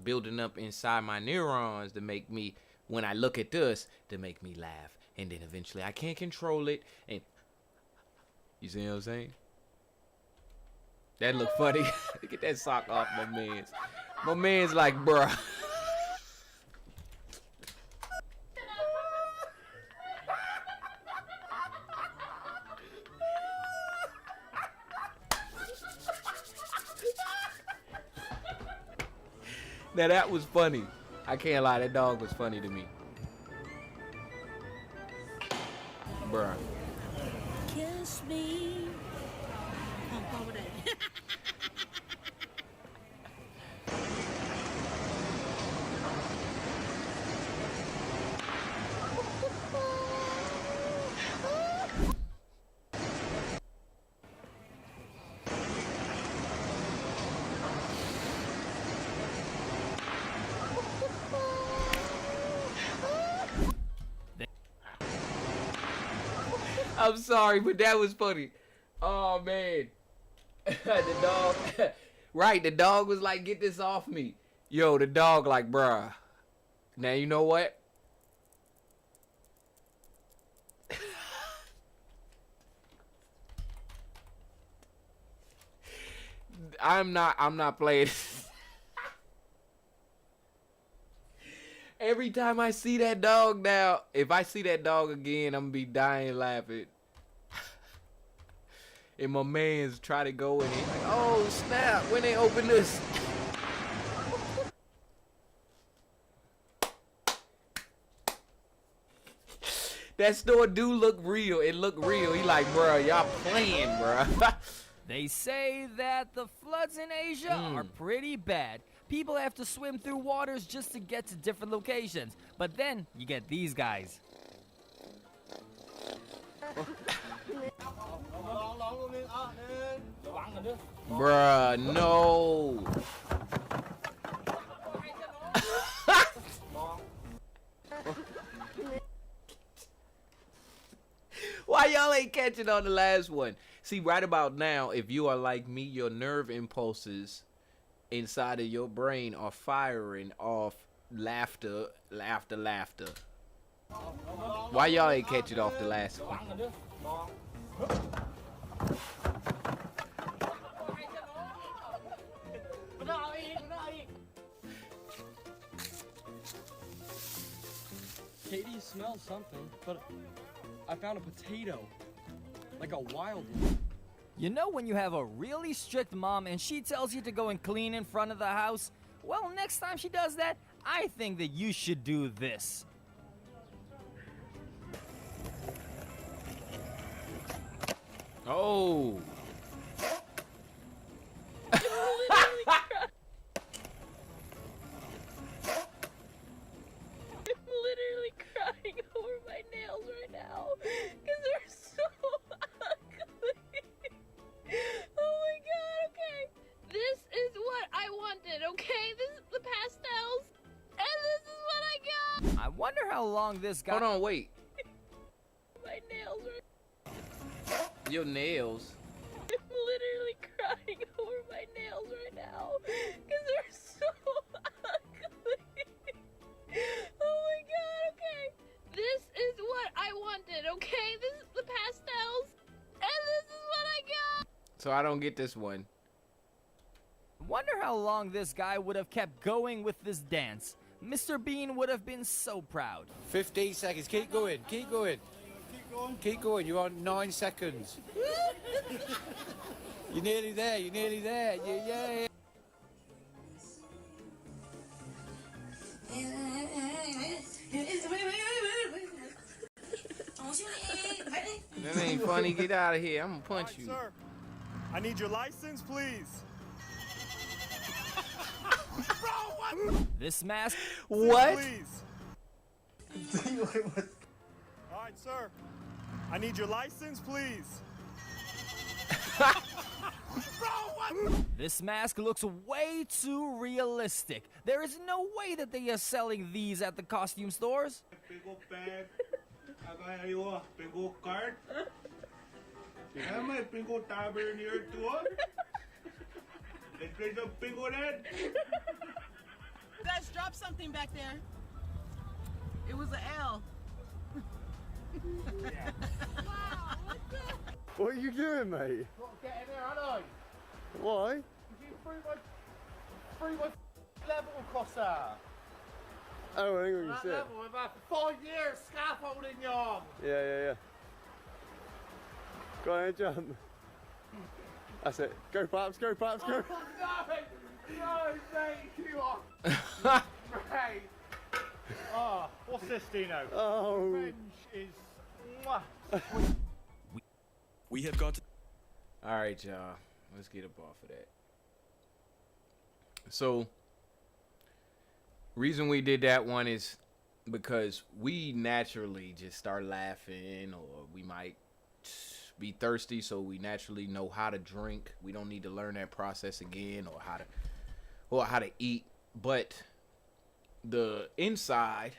building up inside my neurons to make me, when I look at this, to make me laugh, and then eventually I can't control it, and you see what I'm saying? That look funny. Get that sock off my man's. My man's like, bruh. Now that was funny. I can't lie, that dog was funny to me. Bruh. Kiss me. I'm sorry, but that was funny. Oh man. The dog right, the dog was like, get this off me. Yo, the dog like, bruh. Now you know what? I'm not playing. Every time I see that dog now, if I see that dog again, I'm gonna be dying laughing. And my man's try to go in, he's like, oh snap, when they open this. That store do look real. It look real. He like, bro, y'all playing, bro. They say that the floods in Asia are pretty bad. People have to swim through waters just to get to different locations. But then you get these guys. Bruh, no. Why y'all ain't catching on the last one? See, right about now, if you are like me, your nerve impulses inside of your brain are firing off laughter. Why y'all ain't catch it off the last one? Katie smells something, but I found a potato. Like a wild one. You know when you have a really strict mom and she tells you to go and clean in front of the house? Well, next time she does that, I think that you should do this. Oh. Literally crying over my nails right now because they're so ugly. Oh my god, okay. This is what I wanted, okay? This is the pastels, and this is what I got. I wonder how long this guy... Hold on, wait. My nails are... Your nails? I'm literally crying over my nails right now because they're so ugly. Oh my god, okay. This is what I wanted, okay? This is the pastels, and this is what I got. So I don't get this one. Wonder how long this guy would have kept going with this dance. Mr. Bean would have been so proud. 15 seconds. Keep going. Keep going. Keep going. You're on 9 seconds. You're nearly there. You're nearly there. Yeah. That ain't funny. Get out of here. I'm gonna punch you. Sir, I need your license, please. Bro, what? This mask. What? Please. All right, sir. I need your license, please. Bro, what? This mask looks way too realistic. There is no way that they are selling these at the costume stores. Pingo pen. Acá hay un pingo card. Yeah, my pingo tavern here too. Let's play some pingo then. Guys, drop something back there. It was an L. What are you doing, mate? Get in there, aren't I? Why? You threw my level across there. Oh, hang on, you That said. level, we've had 5 years scaffolding you on. Yeah. Go ahead, jump. That's it. Go, Paps, go. No, mate, you are. Right. Oh, what's this, Dino? Oh. Revenge is... Mwah. We have got to... All right, y'all. Let's get up off of that. So, reason we did that one is because we naturally just start laughing, or we might be thirsty, so we naturally know how to drink. We don't need to learn that process again, or how to eat. But the inside,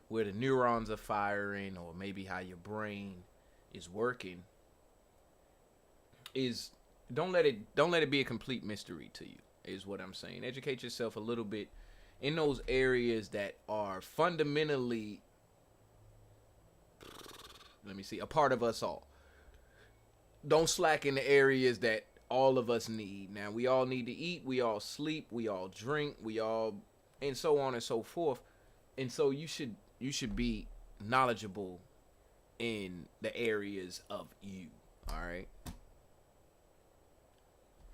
where the neurons are firing, or maybe how your brain is working, is don't let it be a complete mystery to you, is what I'm saying. Educate yourself a little bit in those areas that are fundamentally, a part of us all. Don't slack in the areas that all of us need. Now, we all need to eat, we all sleep, we all drink, we all, and so on and so forth. And so you should be knowledgeable in the areas of you. All right.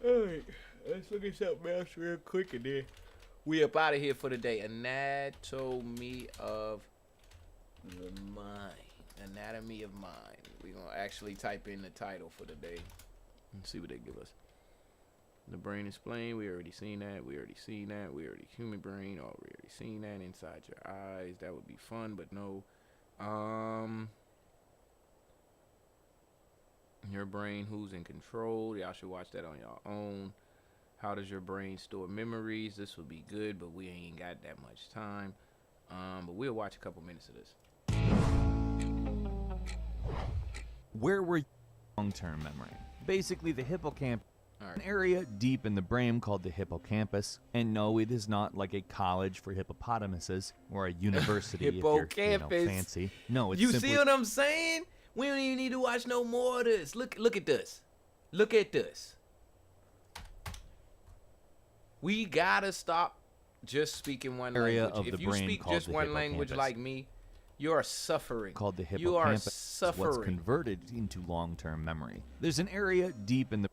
Alright, let's look at something else real quick and then we up out of here for the day. Anatomy of the mind. Anatomy of Mind. We're going to actually type in the title for the day and see what they give us. The brain explained. We already seen that. We already seen that. We already human brain. Oh, we already seen that. Inside your eyes. That would be fun, but no. Your brain, who's in control? Y'all should watch that on your own. How does your brain store memories? This would be good, but we ain't got that much time. But we'll watch a couple minutes of this. Where were you? Long-term memory. Basically, the hippocampus, an area deep in the brain called the hippocampus. And no, it is not like a college for hippopotamuses or a university if you're, fancy. No, it's you simply see what I'm saying? We don't even need to watch no more of this. Look at this. Look at this. We gotta stop just speaking one area language. of If the you brain speak called just the one language hippocampus. like me, you are suffering. Called the hippocampus. You are What's suffering. converted into long-term memory. There's an area deep in the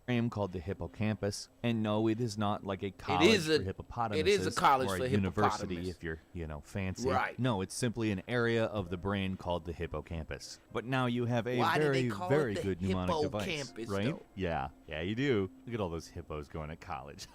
brain called the hippocampus, and no, it is not like a college for hippopotamuses. It is a college or for a university hippopotamus. if you're, fancy. Right. No, it's simply an area of the brain called the hippocampus. But now you have a Why do they very, call very it the good mnemonic device, hippocampus, right? though? Yeah, you do. Look at all those hippos going to college.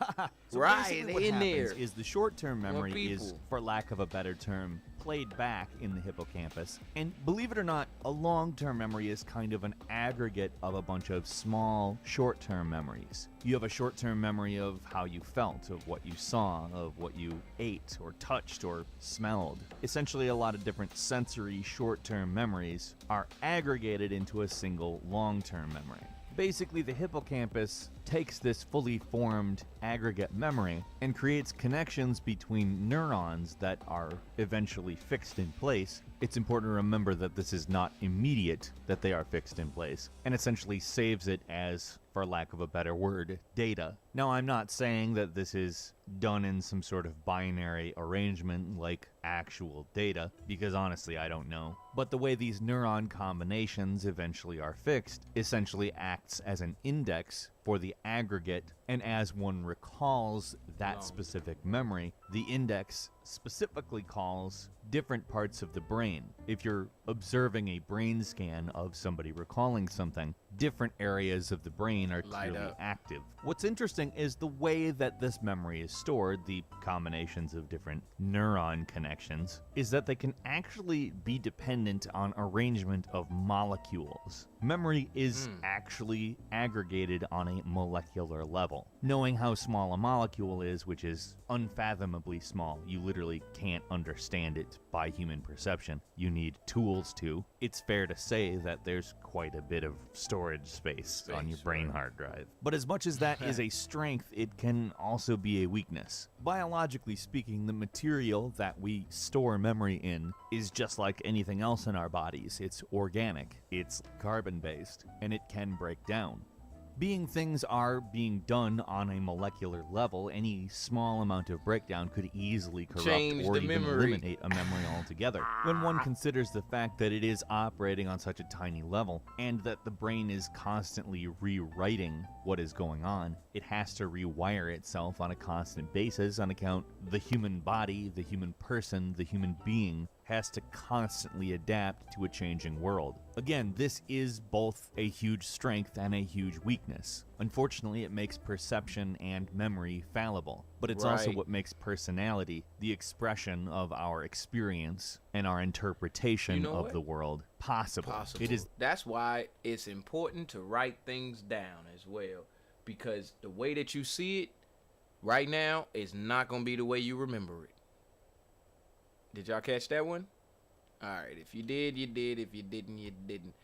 So Right, basically what in happens there. is the short-term memory is, people. for lack of a better term, played back in the hippocampus. And believe it or not, a long-term memory is kind of an aggregate of a bunch of small, short-term memories. You have a short-term memory of how you felt, of what you saw, of what you ate or touched or smelled. Essentially, a lot of different sensory short-term memories are aggregated into a single long-term memory. Basically, the hippocampus takes this fully formed aggregate memory and creates connections between neurons that are eventually fixed in place. It's important to remember that this is not immediate, that they are fixed in place, and essentially saves it as, for lack of a better word, data. Now, I'm not saying that this is done in some sort of binary arrangement like actual data, because honestly, I don't know. But the way these neuron combinations eventually are fixed essentially acts as an index for the aggregate, and as one recalls that specific memory, the index specifically calls different parts of the brain. If you're observing a brain scan of somebody recalling something, different areas of the brain are Light clearly up. active. What's interesting is the way that this memory is stored, the combinations of different neuron connections, is that they can actually be dependent on arrangement of molecules. Memory is actually aggregated on a molecular level. Knowing how small a molecule is, which is unfathomably small, you literally can't understand it by human perception. You need tools to. It's fair to say that there's quite a bit of storage space on your brain hard drive. But as much as that is a strength, it can also be a weakness. Biologically speaking, the material that we store memory in is just like anything else in our bodies. It's organic, it's carbon-based, and it can break down. Being things are being done on a molecular level, any small amount of breakdown could easily corrupt Change or the even memory. eliminate a memory altogether. When one considers the fact that it is operating on such a tiny level, and that the brain is constantly rewriting what is going on, it has to rewire itself on a constant basis on account the human body, the human person, the human being has to constantly adapt to a changing world. Again, this is both a huge strength and a huge weakness. Unfortunately, it makes perception and memory fallible, but it's also Right. what makes personality, the expression of our experience and our interpretation You know of what? the world, possible. It is That's why it's important to write things down as well, because the way that you see it right now is not going to be the way you remember it. Did y'all catch that one? All right, if you did, you did. If you didn't, you didn't.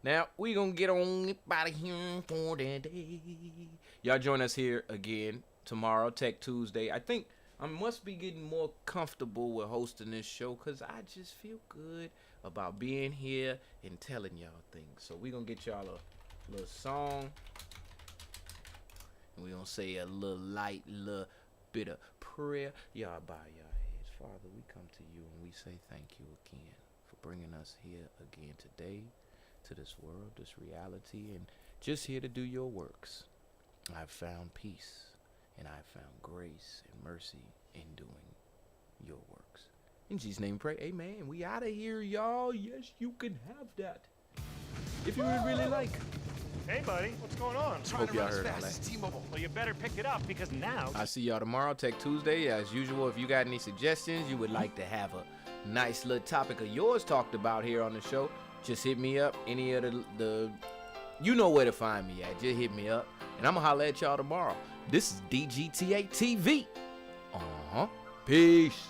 Now, we going to get on up out of here for the day. Y'all join us here again tomorrow, Tech Tuesday. I think I must be getting more comfortable with hosting this show because I just feel good about being here and telling y'all things. So we going to get y'all a little song. And we going to say a little light, little bit of prayer. Y'all bow your heads. Father, we come to you and we say thank you again for bringing us here again today to this world, this reality, and just here to do your works. I've found peace and I've found grace and mercy in doing your works. In Jesus' name we pray. Amen. We out of here, y'all. Yes, you can have that. If you would really like. Hey, buddy, what's going on? Hope y'all heard all that. Well, you better pick it up because now. I'll see y'all tomorrow, Tech Tuesday. As usual, if you got any suggestions, you would like to have a nice little topic of yours talked about here on the show, just hit me up. Any of the you know where to find me at. Just hit me up, and I'm going to holler at y'all tomorrow. This is DGTA TV. Peace.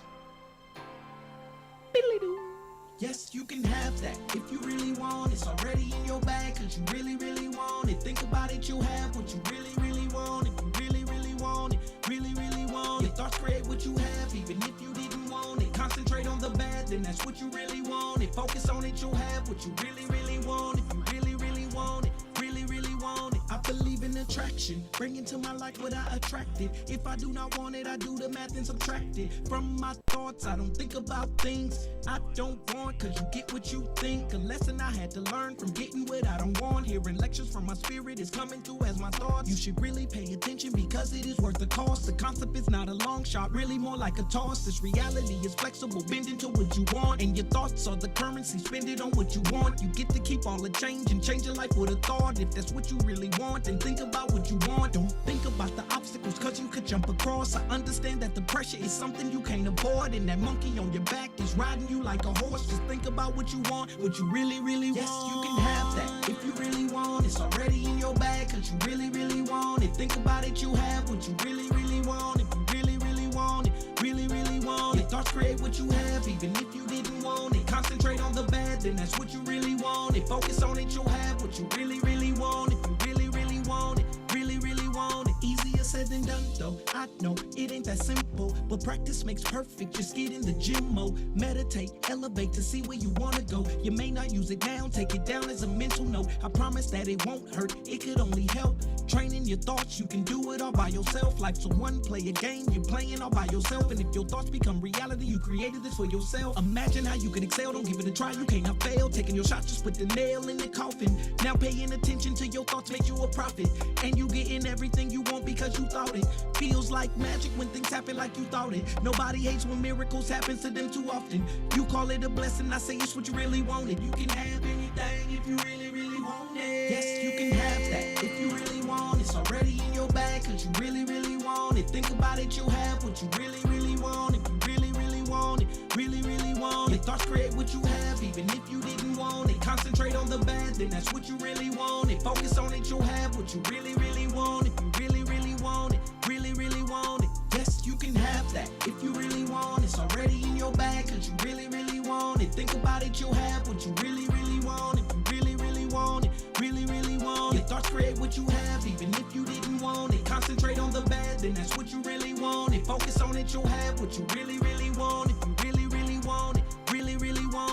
Yes, you can have that if you really want. It's already in your bag cause you really, really want it. Think about it, you'll have what you really, really want. If you really, really want it, really, really want it. Your thoughts create what you have even if you didn't want it. Concentrate on the bad, then that's what you really want it. Focus on it, you'll have what you really, really want. If you really, really want it, really, really want it. I believe in attraction, bring into my life what I attracted. If I do not want it, I do the math and subtract it. From my thoughts, I don't think about things I don't want, cause you get what you think. A lesson I had to learn from getting what I don't want. Hearing lectures from my spirit is coming through as my thoughts. You should really pay attention because it is worth the cost. The concept is not a long shot, really more like a toss. This reality is flexible, bend into what you want. And your thoughts are the currency, spend it on what you want. You get to keep all the change and change your life with a thought. If that's what you really want, then think about what you want. Don't think about the obstacles cause you could jump across. I understand that the pressure is something you can't avoid, and that monkey on your back is riding you like a horse. Just think about what you want, what you really, really want. Yes, you can have that if you really want. It's already in your bag cause you really, really want it. Think about it, you have what you really, really want. If you really, really want it, really, really want it. Your thoughts create what you have even if you didn't want it. Concentrate on the bad, then that's what you really want it. Focus on it, you'll have what you really, really want. If you really, really want it, really, really want it. Easier said than done though, I know it ain't that simple, but practice makes perfect. Just get in the gym mode, meditate, elevate to see where you wanna go. You may not use it now, take it down as a mental note. I promise that it won't hurt, it could only help. Training your thoughts, you can do it all by yourself. Life's a one, play a game, you're playing all by yourself. And if your thoughts become reality, you created this for yourself. Imagine how you could excel, don't give it a try, you can't fail. Taking your shot, just put the nail in the coffin. Now paying attention to your thoughts makes you a prophet, and you getting everything you want because you thought it. Feels like magic when things happen like you thought it. Nobody hates when miracles happen to them too often. You call it a blessing, I say it's what you really wanted. You can have anything if you really, really want it. Yes, you can have that if you really want it. It's already in your bag cause you really, really want it. Think about it, you'll have what you really, really want. If you really, really want it, really, really want it. Your thoughts create what you have even if you didn't want it. Concentrate on the bad, then that's what you really want it. Focus on it, you'll have what you really, really want. If you really, really want it, really, really want it. Yes, you can have that if you really want. It's already in your bag cause you really, really want it. Think about it, you'll have what you really, really want. If you really, really want it, really, really want it. Your thoughts create what you have even if you didn't want it. Concentrate on the bad, then that's what you really want it. Focus on it, you'll have what you really, really want. If you